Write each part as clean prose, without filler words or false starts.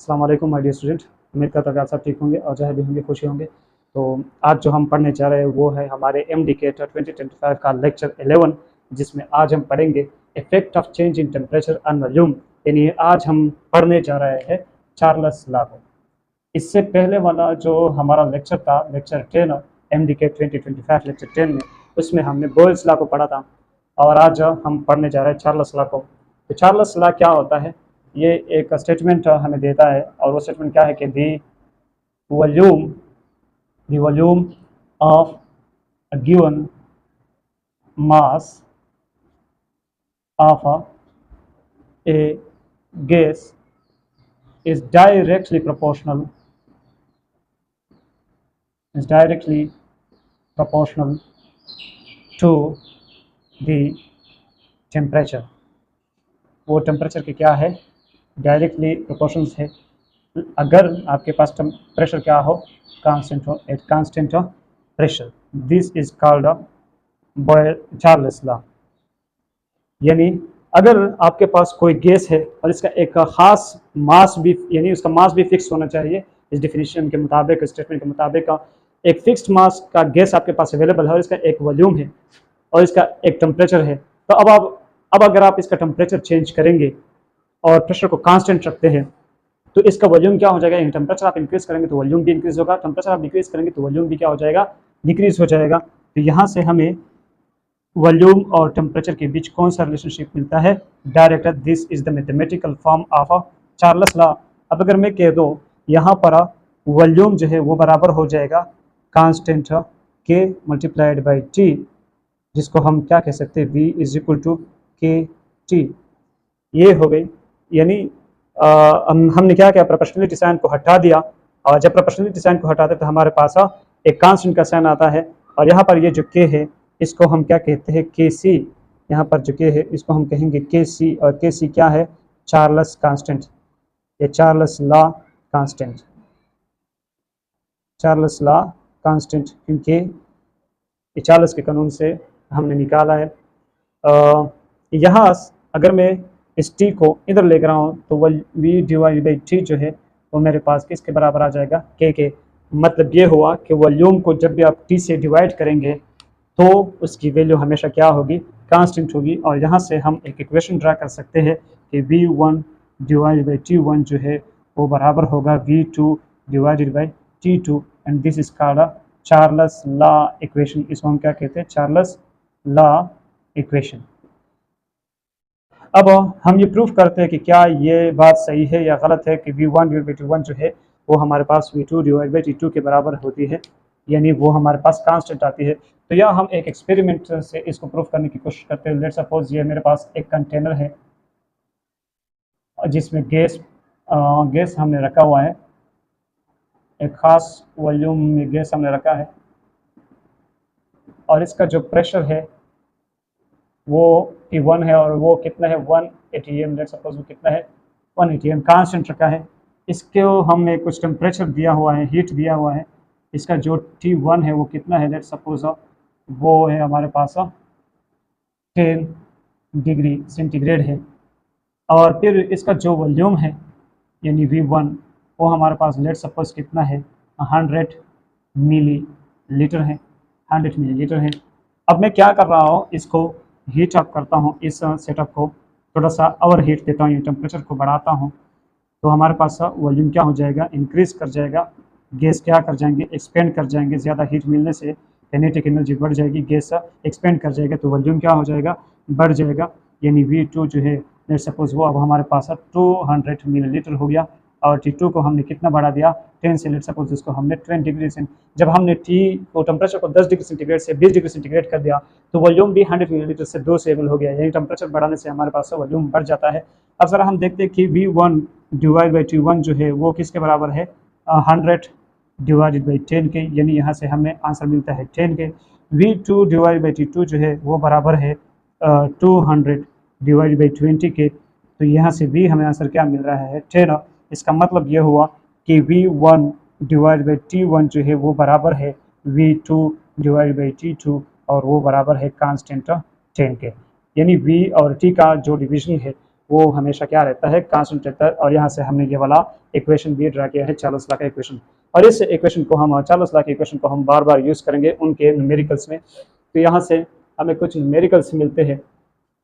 अस्सलाम वालेकुम my dear student. उम्मीद करता हूँ कि आप सब ठीक होंगे और जहाँ भी होंगे खुशी होंगे। तो आज जो हम पढ़ने जा रहे हैं वो है हमारे MDCAT 2025 का लेक्चर 11, जिसमें आज हम पढ़ेंगे effect of change in temperature on volume. यानी आज हम पढ़ने जा रहे हैं चार्ल्स लॉ को। इससे पहले वाला जो हमारा लेक्चर था, लेक्चर 10 MDCAT 2025 लेक्चर 10 में, उसमें हमने बॉयल्स लॉ को पढ़ा था और आज हम पढ़ने जा रहे हैं चार्ल्स लॉ को। तो चार्ल्स लॉ क्या होता है? ये एक स्टेटमेंट हमें देता है और वो स्टेटमेंट क्या है कि volume the volume of a given mass of A gas is directly proportional to the temperature। वो टेम्परेचर की क्या है? डायरेक्टली प्रोपोर्शनल है। अगर आपके पास प्रेशर क्या हो? कांस्टेंट हो, eight constant pressure. This is called Charles law. यानी अगर आपके पास कोई गैस है और इसका एक खास मास भी, यानी उसका मास भी फिक्स होना चाहिए, इस डिफिनीशन के मुताबिक, स्टेटमेंट के मुताबिक एक फिक्स्ड मास का गैस आपके पास अवेलेबल है और इसका एक वॉल्यूम है और इसका एक टेम्परेचर है। तो अब अगर आप इसका टेम्परेचर चेंज करेंगे और प्रेशर को कांस्टेंट रखते हैं तो इसका वॉल्यूम क्या हो जाएगा? टेम्परेचर आप इंक्रीज करेंगे तो वॉल्यूम भी इंक्रीज होगा, टेम्परेचर आप डिक्रीज करेंगे तो वॉल्यूम भी क्या हो जाएगा? डिक्रीज हो जाएगा। तो यहाँ से हमें वॉल्यूम और टेम्परेचर के बीच कौन सा रिलेशनशिप मिलता है? Direct. This is the mathematical form of Charles law. अब अगर मैं कह दूँ यहाँ पर वॉल्यूम जो है वो बराबर हो जाएगा कांस्टेंट के मल्टीप्लाइड बाई टी, जिसको हम क्या कह सकते हैं? V इज इक्वल टू के टी। ये हो गई। यानी हमने क्या किया? प्रोपोर्शनलिटी साइन को हटा दिया और जब प्रोपोर्शनलिटी साइन को हटाते तो हमारे पास एक कांस्टेंट का साइन आता है और यहाँ पर ये जो के है इसको हम क्या कहते हैं? के सी। यहाँ पर जो के है इसको हम कहेंगे के सी, और के सी क्या है? चार्ल्स कांस्टेंट, ये Charles law constant, Charles law constant, क्योंकि ये चार्ल्स के कानून से हमने निकाला है। यहाँ अगर मैं इस टी को इधर लेकर आऊँ तो V डिवाइड बाई टी जो है वो मेरे पास किसके बराबर आ जाएगा? के। मतलब ये हुआ कि वॉल्यूम को जब भी आप टी से डिवाइड करेंगे तो उसकी वैल्यू हमेशा क्या होगी? कांस्टेंट होगी। और यहाँ से हम एक इक्वेशन ड्रा कर सकते हैं कि V1 डिवाइड बाई T1 जो है वो बराबर होगा V2 divided by T2, and this is called Charles law equation. इसको हम क्या कहते हैं? Charles law equation. अब हम ये प्रूफ करते हैं कि क्या ये बात सही है या गलत है कि V1 डिवाइड बाई T1 जो है वो हमारे पास V2 डिवाइड बाई T2 के बराबर होती है, यानी वो हमारे पास कांस्टेंट आती है। तो यह हम एक एक्सपेरिमेंट से इसको प्रूफ करने की कोशिश करते हैं। लेट सपोज ये मेरे पास एक कंटेनर है जिसमें गैस हमने रखा हुआ है, एक खास वॉल्यूम में गैस हमने रखा है और इसका जो प्रेशर है वो T1 है और वो कितना है? 1 atm। लेट सपोज वो कितना है? 1 atm कांस्टेंट रखा है। इसको हमने कुछ टेम्परेचर दिया हुआ है, हीट दिया हुआ है। इसका जो T1 है वो कितना है? लेट सपोज वो है हमारे पास 10 डिग्री सेंटीग्रेड है। और फिर इसका जो वॉल्यूम है यानी V1 वो हमारे पास लेट सपोज कितना है? 100 मिलीलीटर है, 100 मिलीलीटर है। अब मैं क्या कर रहा हूँ? इसको हीट अप करता हूँ, इस सेटअप को थोड़ा सा ओवर हीट देता हूँ, टेम्परेचर को बढ़ाता हूँ, तो हमारे पास वॉल्यूम क्या हो जाएगा? इंक्रीज कर जाएगा। गैस क्या कर जाएंगे? एक्सपेंड कर जाएंगे। ज़्यादा हीट मिलने से काइनेटिक एनर्जी बढ़ जाएगी, गैस एक्सपेंड कर जाएगा तो वॉल्यूम क्या हो जाएगा? बढ़ जाएगा। यानी V2 जो है लेट सपोज वो अब हमारे पास 200 मिलीलीटर हो गया और T2 को हमने कितना बढ़ा दिया? 10 से। लेट सपोज इसको हमने 20 डिग्री से, जब हमने T को टेम्परेचर को 10 डिग्री सेंटीग्रेड से 20 डिग्री सेंटीग्रेड कर दिया तो वॉल्यूम भी 100 मिलीलीटर से 2 से एबल हो गया। यानी टेम्परेचर बढ़ाने से हमारे पास वॉल्यूम बढ़ जाता है। अब ज़रा हम देखते हैं कि V1 डिवाइड बाई T1 जो है वो किसके बराबर है? 100 डिवाइडेड बाई 10 के, यानी यहाँ से हमें आंसर मिलता है 10 के। V2 डिवाइड बाई T2 जो है वो बराबर है 200 डिवाइड बाई 20 के, तो यहाँ से भी हमें आंसर क्या मिल रहा है? 10। इसका मतलब ये हुआ कि V1 डिवाइड बाई T1 जो है वो बराबर है V2 डिवाइड बाई T2 और वो बराबर है कांस्टेंट 10 के। यानी V और T का जो डिवीजन है वो हमेशा क्या रहता है, कांस्टेंट रहता है। और यहाँ से हमने ये वाला इक्वेशन भी ड्रा किया है, चार्ल्स लॉ का इक्वेशन। और इस इक्वेशन को हम, चार्ल्स लॉ के इक्वेशन को हम बार बार यूज़ करेंगे उनके न्यूमेरिकल्स में। तो यहाँ से हमें कुछ न्यूमेरिकल्स मिलते हैं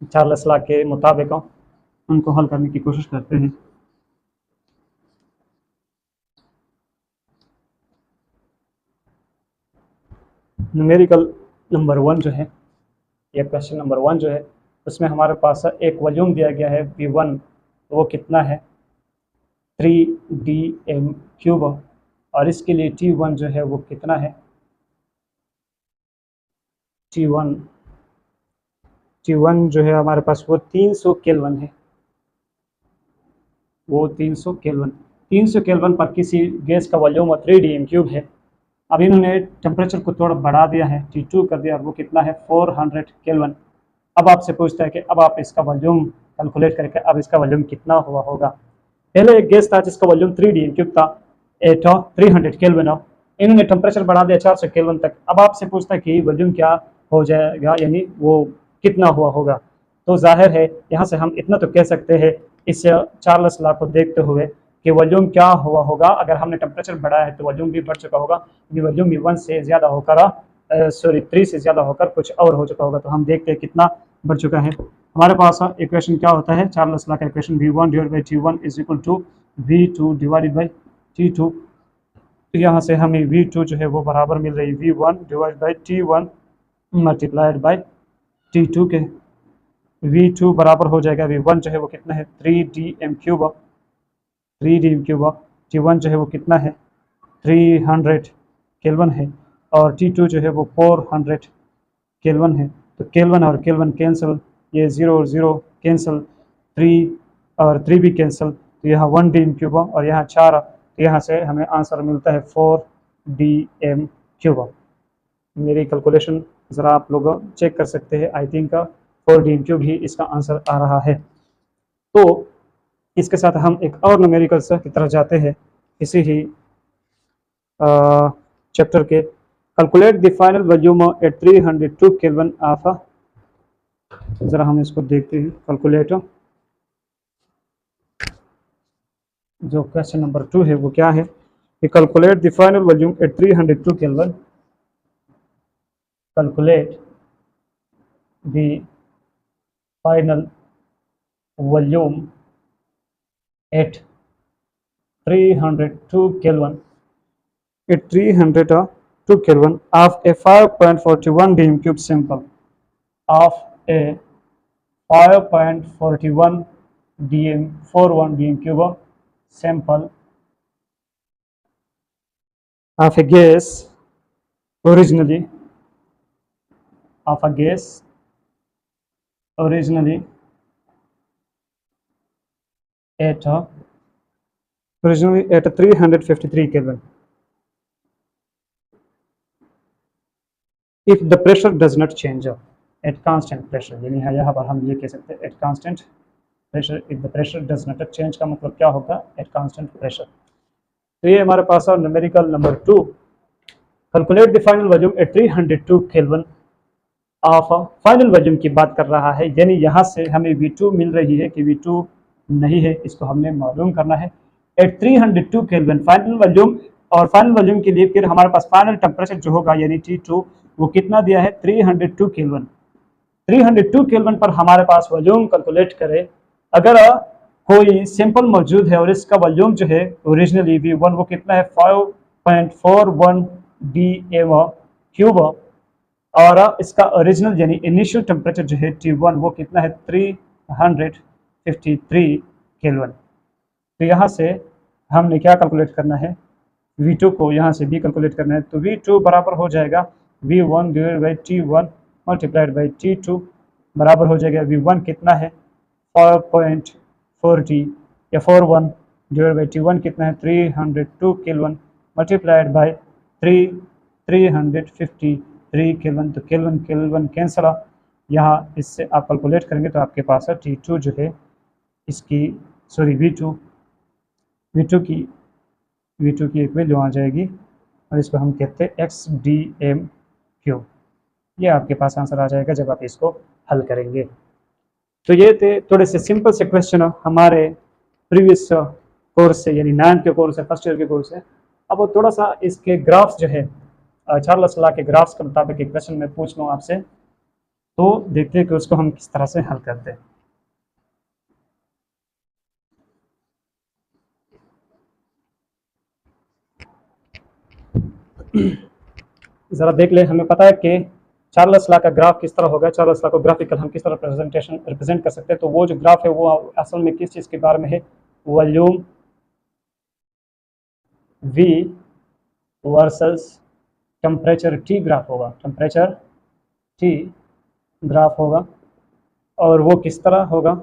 चार्ल्स लॉ के मुताबिक, उनको हल करने की कोशिश करते हैं। न्यूमेरिकल नंबर 1 जो है, ये क्वेश्चन नंबर 1 जो है, उसमें हमारे पास एक वॉल्यूम दिया गया है V1, तो वो कितना है 3dm³ और इसके लिए T1 जो है वो कितना है, T1 जो है हमारे पास वो 300 केल्विन है, वो 300 केल्विन पर किसी गैस का वॉल्यूम 3dm³ है। अब इन्होंने टेम्परेचर को थोड़ा बढ़ा दिया है, T2 कर दिया, और वो कितना है 400 केल्विन। अब आपसे पूछता है कि अब आप इसका वॉल्यूम कैलकुलेट करके अब इसका वॉल्यूम कितना हुआ होगा। पहले एक गैस था जिसका वॉल्यूम 3dm³ था, 300 केल्विन। इन्होंने टेम्परेचर बढ़ा दिया 400 केल्विन तक। अब आपसे पूछता है कि वॉल्यूम क्या हो जाएगा, यानी वो कितना हुआ होगा। तो जाहिर है यहाँ से हम इतना तो कह सकते हैं इस चार्ल्स लॉ को देखते हुए कि वॉल्यूम क्या हुआ होगा। अगर हमने टेम्परेचर बढ़ाया है तो वॉल्यूम भी बढ़ चुका होगा, वॉल्यूम भी 1 से ज़्यादा होकर 3 से ज़्यादा होकर कुछ और हो चुका होगा। तो हम देखते हैं कितना बढ़ चुका है। हमारे पास इक्वेशन क्या होता है, चार्ल्स लॉ का equation V1 divide by T1 is equal to V2 divided by T2। तो यहाँ से हमें V2 जो है वो बराबर मिल रही है V1 divide by T1 multiplied by T2 के। V2 बराबर हो जाएगा, V1 जो है वो कितना है 3dm³, T1 जो है वो कितना है 300 केल्विन है, और T2 जो है वो 400 केल्विन है। तो केल्विन और केल्विन कैंसिल, ये 0 और 0 कैंसिल, 3 और 3 भी कैंसिल, तो यहाँ 1dm³ और यहाँ 4, तो यहाँ से हमें आंसर मिलता है 4dm³। मेरी कैलकुलेशन ज़रा आप लोग चेक कर सकते हैं, आई थिंक 4dm³ ही इसका आंसर आ रहा है। तो इसके साथ हम एक और न्यूमेरिकल्स की तरफ जाते हैं इसी ही चैप्टर के। Calculate the final volume at 302 kelvin of, ज़रा हम इसको देखते हैं। कैलकुलेट जो क्वेश्चन नंबर 2 है वो क्या है, calculate the final volume at 302 kelvin, calculate the final volume at 302 Kelvin of a 5.41 dm³ sample, of a 5.41 dm³ sample of a gas originally at 353 Kelvin. If the pressure does not change at constant pressure, यानी यहाँ पर हम ये कह सकते हैं at constant pressure, if the pressure does not change का मतलब क्या होगा at constant pressure। तो ये हमारे पास है numerical number 2, calculate the final volume at 302 kelvin of, final volume की बात कर रहा है, यानी यहाँ से हमें V2 मिल रही है कि V2 नहीं है, इसको हमने मालूम करना है। एट 302 केल्विन फाइनल वॉल्यूम, और फाइनल वॉल्यूम के लिए फिर हमारे पास फाइनल टेम्परेचर जो होगा यानी T2 वो कितना दिया है 302 केल्विन। 302 केल्विन पर हमारे पास वॉल्यूम कैलकुलेट करें। अगर कोई सिंपल मौजूद है और इसका वॉल्यूम जो है ओरिजिनली V1 वो कितना है 5.41 dm³, और इसका ओरिजिनल यानी इनिशियल टेम्परेचर जो है T1 वो कितना है 353 केल्विन। तो यहाँ से हमने क्या कैलकुलेट करना है, V2 को यहाँ से भी कैलकुलेट करना है। तो V2 बराबर हो जाएगा V1 divide by T1 multiplied by T2, बराबर हो जाएगा V1 कितना है 5.40 या 41 डिवाइड बाई T1 कितना है 302 केल्विन मल्टीप्लाइड बाई 353 केल्विन। तो केल्विन केल्विन कैंसिल, यहाँ इससे आप कैलकुलेट करेंगे तो आपके पास है T2 जो है इसकी, सॉरी V2 की एक वैल्यू आ जाएगी और इसको हम कहते हैं XDM³। ये आपके पास आंसर आ जाएगा जब आप इसको हल करेंगे। तो ये थे थोड़े से सिंपल से क्वेश्चन हमारे प्रीवियस कोर्स से, यानी 9th के कोर्स है, फर्स्ट ईयर के कोर्स है। अब वो थोड़ा सा इसके ग्राफ्स जो है चार्ल्स लॉ के ग्राफ्स के मुताबिक एक क्वेश्चन मैं पूछ लूँ आपसे, तो देखते हैं कि उसको हम किस तरह से हल करते हैं। ज़रा देख ले, हमें पता है कि चार्ल्स लॉ का ग्राफ किस तरह होगा, चार्ल्स लॉ को ग्राफिकल हम किस तरह रिप्रेजेंट कर सकते हैं। तो वो जो ग्राफ है वो असल में किस चीज़ के बारे में है, volume V versus temperature T graph होगा, टेम्परेचर T ग्राफ होगा। और वो किस तरह होगा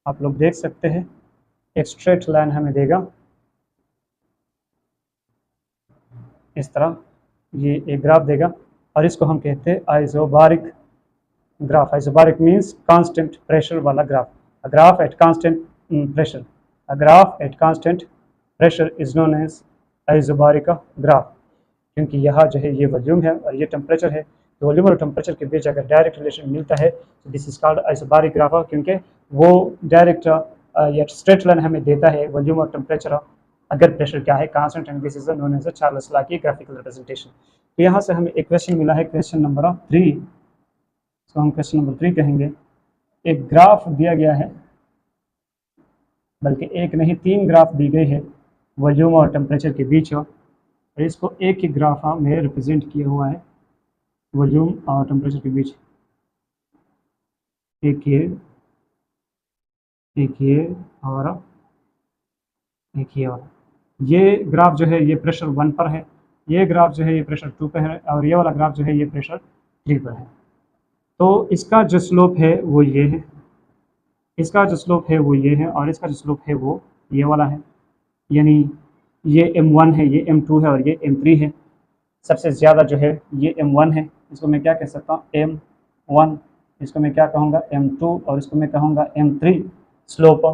आप लोग देख सकते हैं, एक स्ट्रेट लाइन हमें देगा इस तरह, ये एक ग्राफ देगा और इसको हम कहते हैं isobaric graph. Isobaric means constant pressure वाला graph. A graph at constant pressure, a graph at constant pressure is known as isobaric graph. क्योंकि यहाँ जो है ये वॉल्यूम है और ये टेम्परेचर है, तो वॉल्यूम और टेम्परेचर के बीच अगर डायरेक्ट रिलेशन मिलता है तो this is called isobaric graph, क्योंकि वो डायरेक्ट या स्ट्रेट लाइन हमें देता है वॉल्यूम और टेम्परेचर अगर प्रेशर क्या है constant, and this is known as Charles law की ग्राफिकल रिप्रेजेंटेशन। तो यहाँ से हमें एक क्वेश्चन मिला है, क्वेश्चन नंबर 3, इसको हम क्वेश्चन नंबर 3 कहेंगे। एक ग्राफ दिया गया है, बल्कि एक नहीं 3 ग्राफ दी गई है वॉल्यूम और टेम्परेचर के बीच, और इसको एक ही ग्राफ में रिप्रेजेंट किया हुआ है वॉल्यूम और टेम्परेचर के बीच। एक ये और एक ये और। ये ग्राफ जो है ये प्रेशर 1 पर है, ये ग्राफ जो है ये प्रेशर 2 पर है, और ये वाला ग्राफ जो है ये प्रेशर 3 पर है। तो इसका जो स्लोप है वो ये है, इसका जो स्लोप है वो ये है, और इसका जो स्लोप है वो ये वाला है। यानी ये M1 है, ये M2 है और ये M3 है। सबसे ज़्यादा जो है ये M1 है, इसको मैं क्या कह सकता हूँ, M1। इसको मैं क्या कहूँगा, M2, और इसको मैं कहूँगा M3। Slope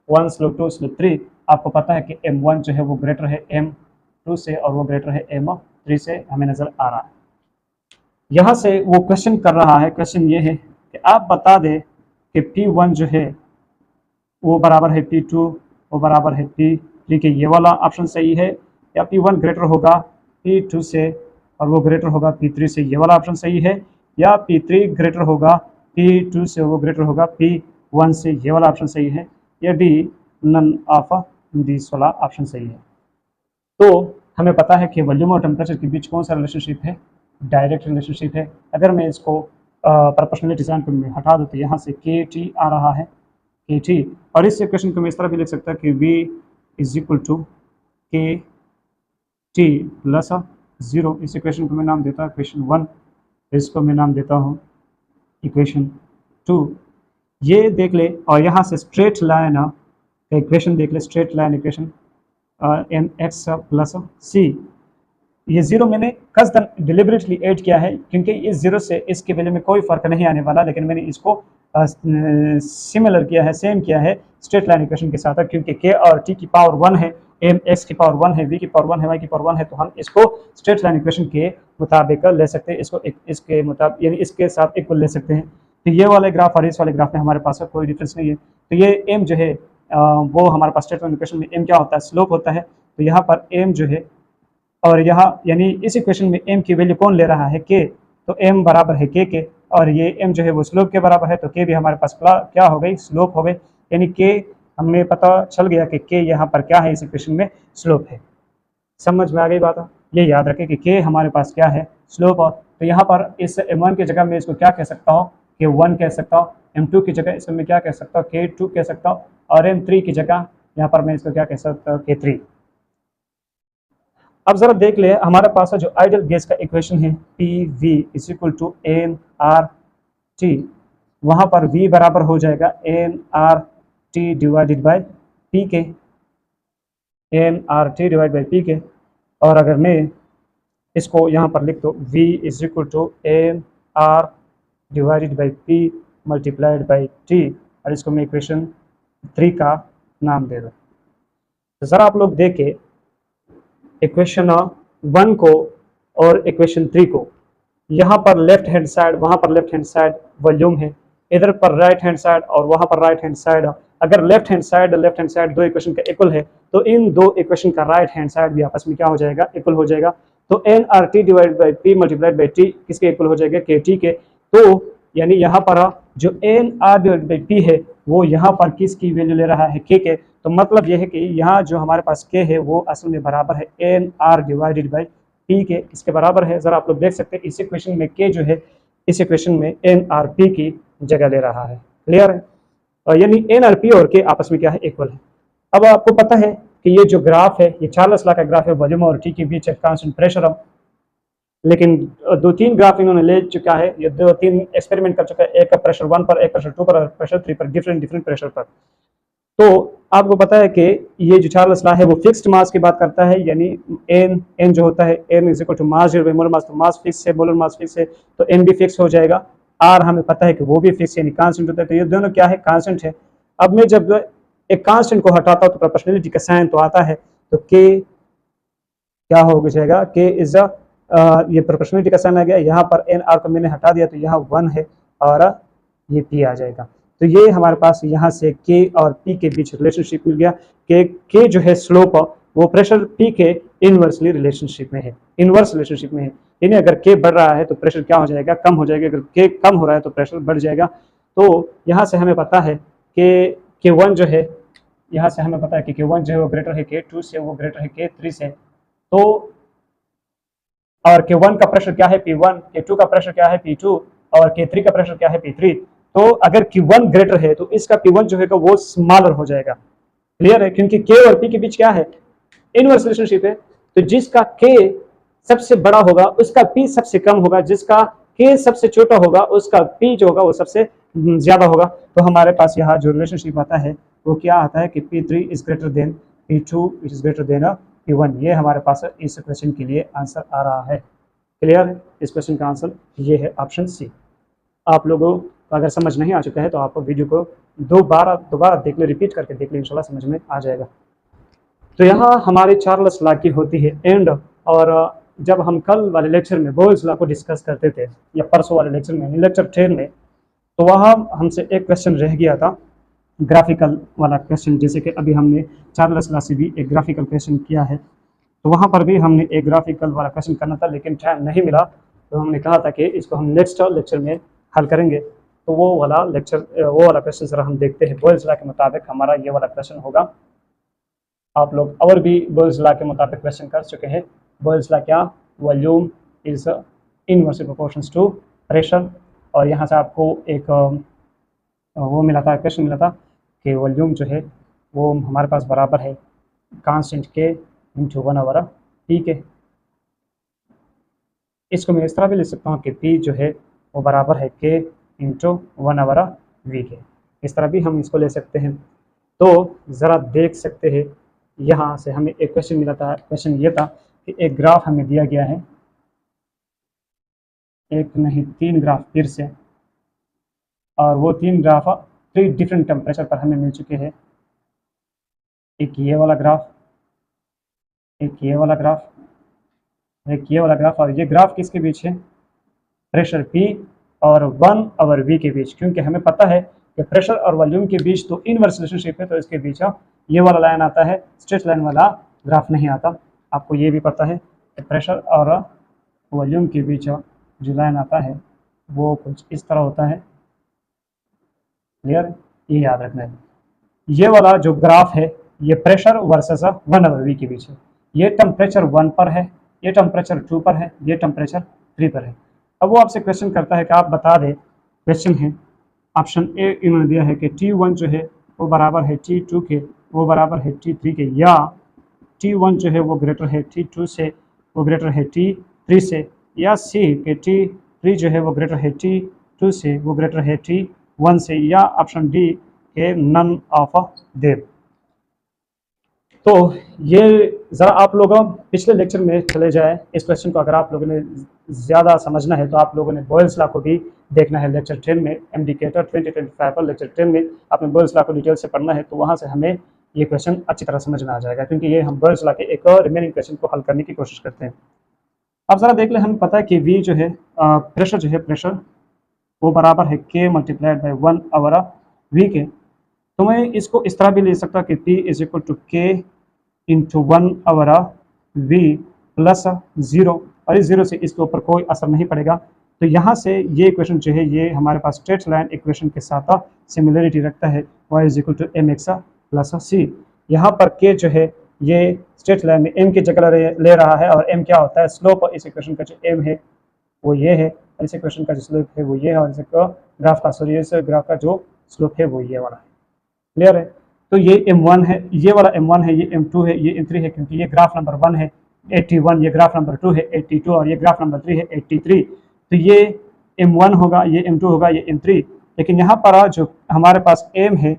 1, slope 2, slope 3। आपको पता है कि M1 जो है वो ग्रेटर है M2 से और वो ग्रेटर है M3 से, हमें नज़र आ रहा है। यहाँ से वो क्वेश्चन कर रहा है, क्वेश्चन ये है कि आप बता दें कि P1 जो है वो बराबर है P2, वो बराबर है P3 के, ये वाला ऑप्शन सही है, या P1 ग्रेटर होगा P2 से और वो ग्रेटर होगा P3 से, ये वाला ऑप्शन सही है, या P3 ग्रेटर होगा P2 से, वो ग्रेटर होगा P1 से, ये वाला ऑप्शन सही है, या डी नन ऑफ दिस वाला ऑप्शन सही है। तो हमें पता है कि वॉल्यूम और टेम्परेचर के बीच कौन सा रिलेशनशिप है, डायरेक्ट रिलेशनशिप है। अगर मैं इसको प्रोपोर्शनल डिज़ाइन पर मैं हटा दूँ तो यहाँ से KT आ रहा है, KT, और इस इक्वेशन को मैं इस तरह भी लिख सकता है कि V is equal to KT plus 0। इस इक्वेशन को मैं नाम देता हूँ इक्वेशन 1, इसको मैं नाम देता हूँ इक्वेशन 2। ये देख ले, और यहाँ से स्ट्रेट लाइन का इक्वेशन देख ले, straight line equation mx plus c। ये ज़ीरो मैंने कसदन डिलिबरेटली ऐड किया है, क्योंकि इस ज़ीरो से इसके वैल्यू में कोई फ़र्क नहीं आने वाला, लेकिन मैंने इसको सिमिलर किया है, सेम किया है स्ट्रेट लाइन इक्वेशन के साथ, क्योंकि k और t की पावर 1 है, m x की पावर 1 है, v की पावर 1 है, y की पावर 1 है, तो हम इसको स्ट्रेट लाइन इक्वेशन के मुताबिक ले सकते हैं, इसको इसके मुताबिक यानी इसके साथ इक्वल ले सकते हैं। तो ये वाले ग्राफ और इस वाले ग्राफ में हमारे पास कोई डिफरेंस नहीं है। तो ये m जो है वो हमारे पास स्ट्रेट लाइन इक्वेशन में m क्या होता है, स्लोप होता है। तो यहाँ पर m जो है, और यहाँ यानी इस इक्वेशन में m की वैल्यू कौन ले रहा है, k, तो m बराबर है k के, और ये m जो है वो स्लोप के बराबर है, तो k भी हमारे पास क्या हो गई, स्लोप हो गई। यानी k हमें पता चल गया कि k यहाँ पर क्या है, इस इक्वेशन में स्लोप है। समझ में आ गई बात? ये याद रखें कि k हमारे पास क्या है, स्लोप। और तो यहाँ पर इस m1 की जगह मैं इसको क्या कह सकता हूँ, k1 कह सकता हूँ, m2 की जगह इसको मैं क्या कह सकता हूँ, k2 कह सकता हूँ, और m3 की जगह यहाँ पर मैं इसको क्या कह सकता हूँ, k3। अब जरा देख ले, हमारे पास जो आइडियल गैस का इक्वेशन है PV is equal to nRT, वहाँ पर V बराबर हो जाएगा nRT डिवाइडेड बाय P के, nRT डिवाइड बाय P के। और अगर मैं इसको यहाँ पर लिख दो, V is equal to nR divided by P multiplied by T, और इसको मैं इक्वेशन 3 का नाम दे दूँ। तो ज़रा आप लोग देखें इक्वेशन 1 को और इक्वेशन 3 को, यहाँ पर लेफ्ट हैंड साइड, वहाँ पर लेफ्ट हैंड साइड वॉल्यूम है, इधर पर राइट हैंड साइड और वहां पर राइट हैंड साइड, अगर लेफ्ट हैंड साइड दो इक्वेशन का इक्वल है तो इन दो इक्वेशन का राइट हैंड साइड भी आपस में क्या हो जाएगा, इक्वल हो जाएगा। तो N R T divide by P multiplied by T किसके इक्वल हो जाएगा, के टी के। तो यानी यहाँ पर जो N R divide by P है वो यहाँ पर किसकी वैल्यू ले रहा है, के के। तो मतलब यह है कि यहाँ जो हमारे पास के है वो असल में बराबर है N R divided by P के, इसके बराबर है। जरा आप लोग देख सकते हैं इस इक्वेशन में के जो है इस इक्वेशन में एन आर पी की जगह ले रहा है। क्लियर है, यानी एन आर पी और के आपस में क्या है, इक्वल है। अब आपको पता है कि ये जो ग्राफ है ये चार्ल्स लॉ का ग्राफ है, वॉल्यूम और टी के बीच है कांस्टेंट प्रेशर। अब लेकिन दो तीन ग्राफ इन्होंने ले चुका है, ये दो तीन एक्सपेरिमेंट कर चुका है, एक का प्रेशर 1 पर, एक प्रेशर 2 पर, प्रेशर 3 पर, डिफरेंट प्रेशर पर। तो आपको पता है कि ये जो चार्ल्स लॉ है वो फिक्स्ड मास की बात करता है, यानी एन जो होता है N is equal to mass divided by molar mass. तो मास फिक्स है, मोलर मास फिक्स है, तो एन भी फिक्स हो जाएगा। आर हमें पता है कि वो भी फिक्स यानी कांस्टेंट होता है, तो ये दोनों क्या है, कांस्टेंट है। अब मैं जब एक कांस्टेंट को हटाता हूँ तो प्रोपोर्शनलिटी का साइन तो आता है, तो के क्या हो जाएगा, के इज ये प्रोपोर्शनलिटी का साइन आ गया, यहाँ पर एन आर को मैंने हटा दिया तो यहाँ 1 है और ये पी आ जाएगा। तो ये हमारे पास यहाँ से के और पी के बीच रिलेशनशिप मिल गया। के जो है स्लोप वो प्रेशर पी के इनवर्सली रिलेशनशिप में है, इनवर्स रिलेशनशिप में है। यानी अगर के बढ़ रहा है तो प्रेशर क्या हो जाएगा, कम हो जाएगा, अगर के कम हो रहा है तो प्रेशर बढ़ जाएगा। तो यहाँ से हमें पता है कि K1 जो है, यहाँ से हमें पता है कि K1 जो है वो ग्रेटर है K2 से, वो ग्रेटर है K3 से। तो और K1 का प्रेशर क्या है P1, K2 का प्रेशर क्या है P2 और K3 का प्रेशर क्या है P3। तो अगर Q1 ग्रेटर है तो इसका P1 जो है वो स्मॉलर हो जाएगा। क्लियर है, क्योंकि K और P के बीच क्या है, इनवर्स रिलेशनशिप है। तो जिसका K सबसे बड़ा होगा उसका P सबसे कम होगा, जिसका K सबसे छोटा होगा उसका P जो होगा वो सबसे ज्यादा होगा। तो हमारे पास यहाँ जो रिलेशनशिप आता है वो क्या आता है कि P3 is greater then P2 is greater then P1। ये हमारे पास इस क्वेश्चन के लिए आंसर आ रहा है। क्लियर है, इस क्वेश्चन का आंसर ये है ऑप्शन सी। आप लोगों को अगर समझ नहीं आ चुका है तो आप वीडियो को दोबारा देख ले, रिपीट करके देख ले, इंशाल्लाह समझ में आ जाएगा। तो यहाँ हमारी चार्ल्स लॉ की होती है एंड। और जब हम कल वाले लेक्चर में बोयल्स लॉ को डिस्कस करते थे या परसों वाले लेक्चर में, लेक्चर 10 में, तो वहाँ हमसे एक क्वेश्चन रह गया था ग्राफिकल वाला क्वेश्चन। जैसे कि अभी हमने चार्ल्स लॉ से भी एक ग्राफिकल क्वेश्चन किया है, तो वहाँ पर भी हमने एक ग्राफिकल वाला क्वेश्चन करना था लेकिन टाइम नहीं मिला। तो हमने कहा था कि इसको हम नेक्स्ट लेक्चर में हल करेंगे। तो वो वाला क्वेश्चन जरा हम देखते हैं। बोयल्स लॉ के मुताबिक हमारा ये वाला क्वेश्चन होगा। आप लोग और भी बोयल्स लॉ के मुताबिक क्वेश्चन कर चुके हैं। बोयल्स लॉ क्या, volume is inversely proportional to pressure. और यहाँ से आपको एक वो मिला था, क्वेश्चन मिला था कि वॉल्यूम जो है वो हमारे पास बराबर है कांस्टेंट के इंटू 1/P के। इसको मैं इस तरह भी लिख सकता हूँ कि P जो है वो बराबर है K इंटू 1/V के। इस तरह भी हम इसको ले सकते हैं। तो ज़रा देख सकते हैं, यहाँ से हमें एक क्वेश्चन मिला था। क्वेश्चन ये था कि एक ग्राफ हमें दिया गया है, एक नहीं 3 ग्राफ फिर से, और वो 3 ग्राफ 3 डिफरेंट टेम्परेचर पर हमें मिल चुके हैं। एक ये वाला ग्राफ, एक ये वाला ग्राफ, एक ये वाला ग्राफ। और ये ग्राफ किसके बीच है, प्रेशर P और 1/V के बीच। क्योंकि हमें पता है कि प्रेशर और वॉल्यूम के बीच तो इनवर्स रिलेशनशिप है, तो इसके बीच ये वाला लाइन आता है, स्ट्रेट लाइन वाला ग्राफ नहीं आता। आपको ये भी पता है कि प्रेशर और वॉल्यूम के बीच जो लाइन आता है वो कुछ इस तरह होता है। क्लियर, ये याद रखना है। ये वाला जो ग्राफ है ये प्रेशर वर्सेस 1/V के बीच है। ये टेम्परेचर 1 पर है, ये टेम्परेचर 2 पर है, ये टेम्परेचर 3 पर है। अब वो आपसे क्वेश्चन करता है कि आप बता दें, क्वेश्चन है ऑप्शन ए इन्होंने दिया है कि T1 जो है वो बराबर है T2 के, वो बराबर है T3 के, या T1 जो है वो ग्रेटर है T2 से, वो ग्रेटर है T3 से, या सी के T3 जो है वो ग्रेटर है T2 से, वो ग्रेटर है T1 से, या ऑप्शन डी के नन ऑफ देम। तो ये ज़रा आप लोग पिछले लेक्चर में चले जाए इस क्वेश्चन को। अगर आप लोगों ने ज़्यादा समझना है तो आप लोगों ने बॉयल्स लॉ को भी देखना है। लेक्चर 10 में एमडीकेटर 2025 पर लेक्चर 10 में आपने बॉयल्स लॉ को डिटेल से पढ़ना है, तो वहाँ से हमें ये क्वेश्चन अच्छी तरह समझ में आ जाएगा, क्योंकि ये हम बॉयल्स लॉ के एक और रिमेनिंग क्वेश्चन को हल करने की कोशिश करते हैं। अब ज़रा देख लें, हमें पता है कि V जो है प्रेशर जो है, प्रेशर वो बराबर है K multiplied by 1 over V के। तो मैं इसको इस तरह भी ले सकता कि P is equal to K into 1 over V plus 0, और इस 0 से इसके ऊपर कोई असर नहीं पड़ेगा। तो यहाँ से ये इक्वेशन जो है ये हमारे पास स्ट्रेट लाइन इक्वेशन के साथ सिमिलरिटी रखता है, y is equal to mx plus c। यहाँ पर k जो है ये स्ट्रेट लाइन में m की जगह ले रहा है, और m क्या होता है, स्लोप। इस इक्वेशन का जो m है वो ये है, और इस इक्वेशन का जो स्लोप है वो ये है, और इस ग्राफ का इस ग्राफ का जो स्लोप है वो ये वाला है। क्लियर है? तो ये m1 है, ये वाला m1 है, ये m2 है, ये m3 है, क्योंकि ये ग्राफ नंबर 1 है 81, ये ग्राफ नंबर 2 है 82, और ये ग्राफ नंबर 3 है 83। तो ये m1 होगा, ये m2 होगा, ये m3। लेकिन यहाँ पर जो हमारे पास m है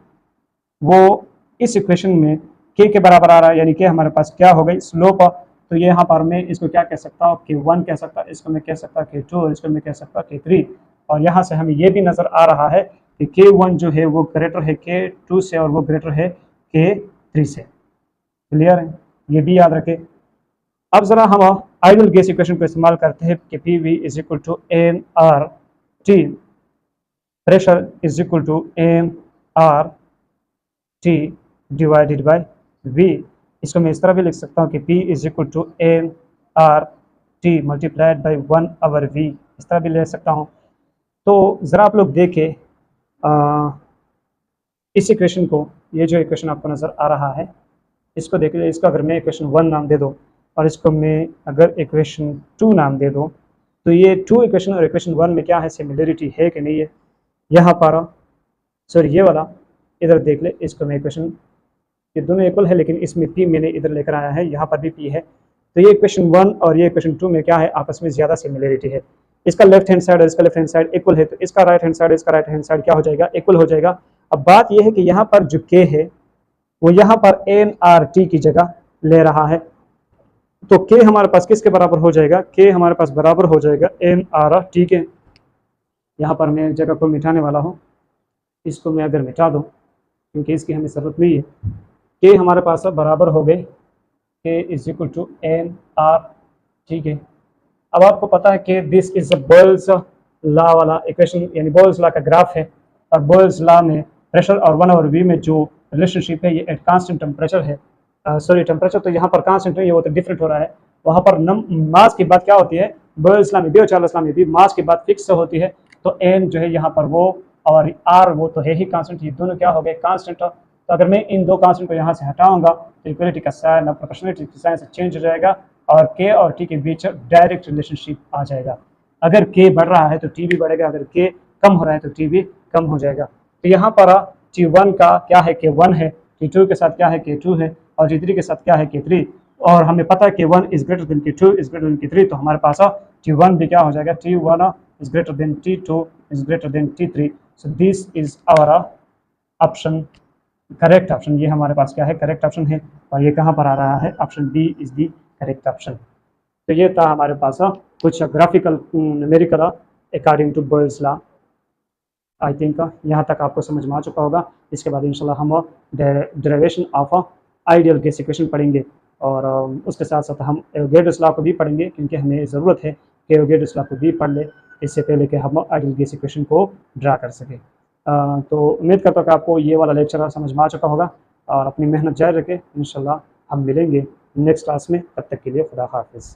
वो इस इक्वेशन में k के बराबर आ रहा है, यानी कि हमारे पास क्या हो गई, स्लोप। तो ये यहाँ पर मैं इसको क्या कह सकता हूँ, k1 कह सकता, इसको मैं कह सकता k2, और इसको मैं कह सकता k3। और यहाँ से हमें ये भी नज़र आ रहा है कि k1 जो है वो ग्रेटर है k2 से, और वो ग्रेटर है k3 से। क्लियर है? ये भी याद रखें। अब ज़रा हम आइडियल गैस इक्वेशन को इस्तेमाल करते हैं कि P V is equal to M R T, pressure is equal to M R T divided by V. इसको मैं इस तरह भी लिख सकता हूँ कि P is equal to M R T multiplied by 1 over V, इस तरह भी ले सकता हूँ। तो ज़रा आप लोग देखें इस इक्वेशन को, ये जो इक्वेशन आपको नज़र आ रहा है इसको देख लीजिए। इसको अगर मैं इक्वेशन 1 नाम दे दूँ और इसको मैं अगर इक्वेशन 2 नाम दे दूँ, तो ये 2 इक्वेशन और इक्वेशन 1 में क्या है, सिमिलरिटी है कि नहीं है। यहाँ पर सॉरी ये वाला इधर देख ले, इसको मैं इक्वेशन, ये दोनों इक्वल है लेकिन इसमें P मैंने इधर लेकर आया है, यहाँ पर भी P है। तो ये इक्वेशन 1 और ये इक्वेशन 2 में क्या है, आपस में ज़्यादा सिमिलरिटी है। इसका लेफ्ट हैंड साइड और इसका लेफ्ट हैंड साइड इक्वल है, तो इसका राइट हैंड साइड इसका राइट हैंड साइड क्या हो जाएगा, इक्वल हो जाएगा। अब बात यह है कि यहाँ पर जो K है वो यहाँ पर NRT की जगह ले रहा है। तो K हमारे पास किसके बराबर हो जाएगा, K हमारे पास बराबर हो जाएगा NRT के। यहाँ पर मैं जगह को मिटाने वाला हूँ, इसको मैं अगर मिटा दूँ क्योंकि इसकी हमें ज़रूरत नहीं है। K हमारे पास बराबर हो गए K is equal to NR, ठीक है। अब आपको पता है कि this is a Boyle's law वाला इक्वेशन, यानी बोयल्स लॉ का ग्राफ है, और बोयल्स लॉ में प्रेशर और 1 ओवर V में जो रिलेशनशिप है ये एट कांस्टेंट टेम्परेचर है। सॉरी टेम्परेचर तो यहाँ पर कांस्टेंट है, ये वो तो डिफरेंट हो रहा है। वहाँ पर मास की बात क्या होती है, बोयल्स लॉ में भी और चार्ल्स लॉ में भी मास की बात फिक्स होती है। तो n जो है यहाँ पर वो, और r वो तो है ही कांस्टेंट, ये दोनों क्या हो गए, कांस्टेंट। तो अगर मैं इन दो कांस्टेंट को यहाँ से हटाऊंगा तो इक्वलिटी का साइन और प्रोपोर्शनलिटी का साइन से चेंज हो जाएगा, और K और T के बीच डायरेक्ट रिलेशनशिप आ जाएगा। अगर K बढ़ रहा है तो T भी बढ़ेगा, अगर K कम हो रहा है तो T भी कम हो जाएगा। तो यहाँ पर T1 का क्या है, K1 है, T2 के साथ क्या है, K2 है, और T3 के साथ क्या है, K3। और हमें पता है K1 is greater then K2 is greater then K3, तो हमारे पास T1 भी क्या हो जाएगा, T1 is greater than T2 is greater than T3। So this is our option, correct option. ये हमारे पास क्या है, करेक्ट ऑप्शन है, और ये कहाँ पर आ रहा है, option B is the correct option. तो ये था हमारे पास कुछ graphical numerical according to Boyle's law. I think यहाँ तक आपको समझ में आ चुका होगा। इसके बाद इंशाल्लाह हम derivation of ideal gas equation पढ़ेंगे, और उसके साथ साथ हम एवोगैड्रोस लॉ को भी पढ़ेंगे, क्योंकि हमें ज़रूरत है कि एवोगैड्रोस लॉ को भी पढ़ ले इससे पहले कि हम आइडियल गैस इक्वेशन को ड्रा कर सकें। तो उम्मीद करता हूँ कि आपको ये वाला लेक्चर समझ में आ चुका होगा, और अपनी मेहनत जारी रखें। इंशाल्लाह हम मिलेंगे नेक्स्ट क्लास में, तब तक के लिए खुदा हाफिज़।